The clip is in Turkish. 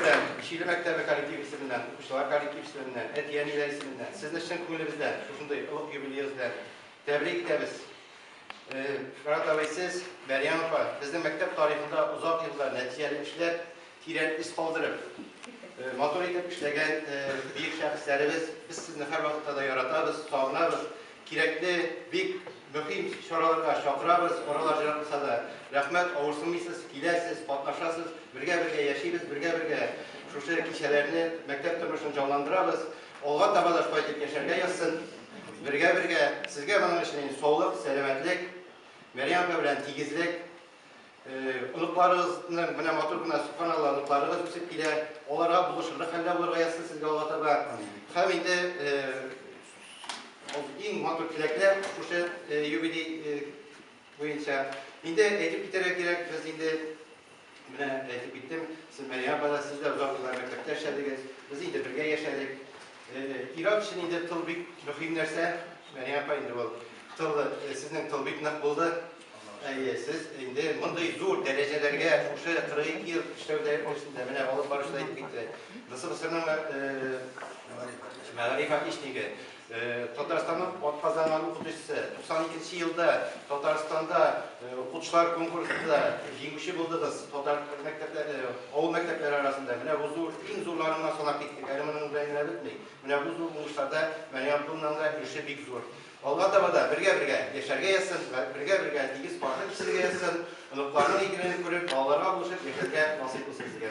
bizden, İşili Mektebi kollektiv isiminden, Kuşlar kollektiv isiminden, Etiyeniler isiminden, sizin için köyümüzden, şunday ılık jubileyinizden tebrik ederiz. Fırat abi siz, Meryem Apa, bizim mektep tarihinde uzak yıllar neticeli işler, tiren iz kaldırıp, motor edip işlegen büyük şahıslarımız, biz sizni her vakitte da yaratarız, sağlarız, gerekli büyük mühim şuralarga çakırabız, oralar jarılsa da rahmet avursunmaysız, kilesiz, patlaşasız, birge yaşayız, birge şu kişilerini mektep turmuşunu canlandırabız. Olga tabada şöyle yaşarga yazsın. Birge sizge bunun için sağlık, selametlik, Meryem Apa bilen tigizlik, ılıklarınızın buna motor buna subhanallah ılıklarınız üsüp kile, olara buluşurluk halle bulurga yazsın sizge Olga taba. Hem indi en motor tilekler şu юбилей boyunca. Indi eğitip giderek gerek biz indi buna eğitip gittim. Siz Meryem Apa'da siz de uzak yıllar mektepte yaşadınız. Biz indi birge yaşadık. İrak için indi tıl büyük mühim nerse Meryem Apa indi ol. Sizin tıl büyük nak buldu. Siz indi bunday zor derecelerge şu 42 yıl işlevde yapmışsınız. Buna olup barışlayıp gitti. Nasıl sınırın Mağarifa işliği. Tataristan'ın Atpazarman okutuşusu 92 yılda Tataristan'da okutuşlar konkursunda jinguşi buldu da Tatar mektepleri, oğul mektepleri arasında. Bu zor, en zorlarından sonra gittik. Elimanın rengine bitmeyin. Bu zor buluşlarda Meryem Apa'nın da işi büyük zor. Allah tabada birge yaşarga yazsın, birge digiz farklı kişilerge yazsın. Onuklarının ilgilerini görüp, dağlara buluşup, yaşarga nasip olsun sizge.